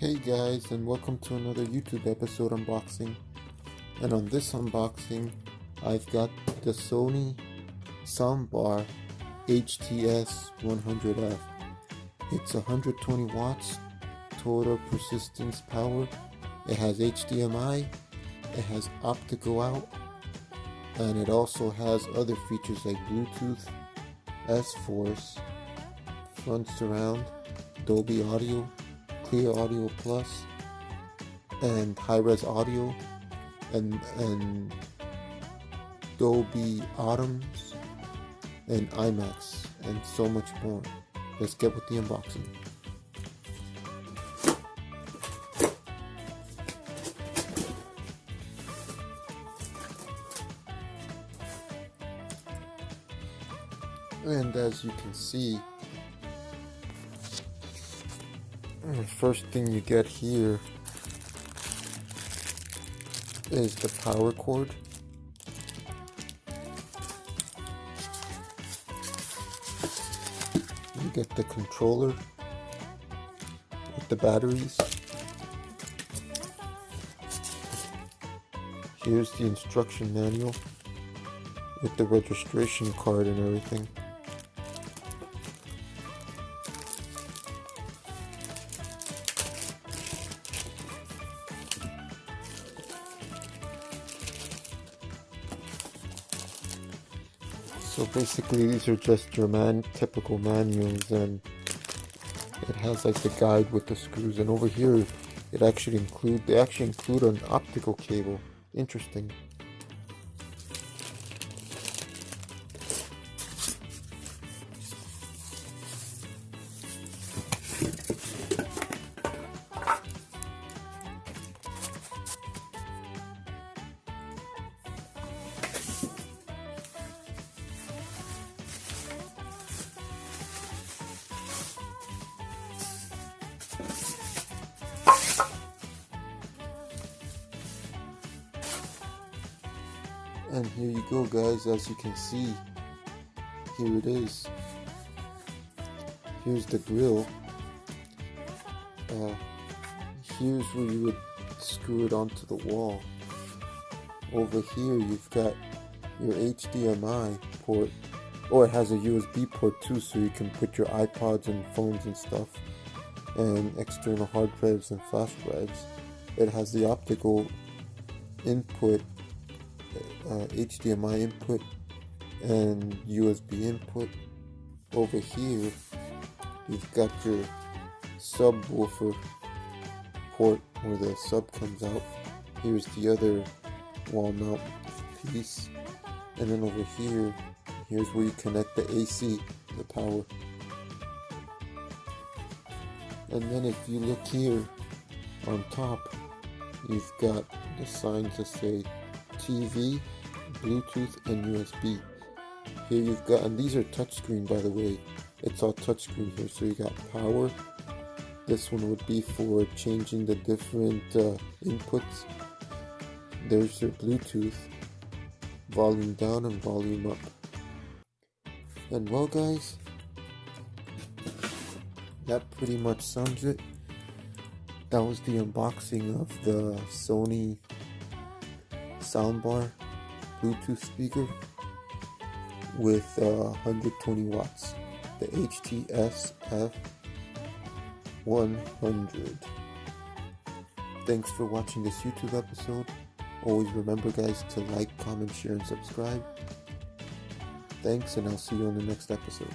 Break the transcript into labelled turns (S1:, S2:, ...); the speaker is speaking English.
S1: Hey guys, and welcome to another YouTube episode unboxing. And on this unboxing, I've got the Sony Soundbar HT-S100F. It's 120 watts total persistence power. It has HDMI, it has optical out, and it also has other features like Bluetooth, S-Force, front surround, Dolby audio, Clear Audio Plus, and high-res audio, and Dolby Atoms, and IMAX, and so much more. Let's get with the unboxing. And as you can see, the first thing you get here is the power cord. You get the controller with the batteries. Here's the instruction manual with the registration card and everything. So basically these are just your typical manuals, and it has like the guide with the screws, and over here they actually include an optical cable. Interesting. And here you go, guys. As you can see, here it is. Here's the grill. Here's where you would screw it onto the wall. Over here you've got your HDMI port, or it has a USB port too, so you can put your iPods and phones and stuff, and external hard drives and flash drives. It has the optical input, HDMI input and USB input. Over here you've got your subwoofer port where the sub comes out. Here's the other wall mount piece, and then over here, here's where you connect the AC, the power. And then if you look here on top, you've got the signs that say TV, Bluetooth, and USB. Here you've got, and these are touchscreen, by the way. It's all touchscreen here. So you got power. This one would be for changing the different inputs. There's your Bluetooth, volume down and volume up. And well, guys, that pretty much sums it. That was the unboxing of the Sony Soundbar Bluetooth speaker with 120 watts, the HT-S100F. Thanks for watching this YouTube episode. Always remember, guys, to like, comment, share, and subscribe. Thanks, and I'll see you on the next episode.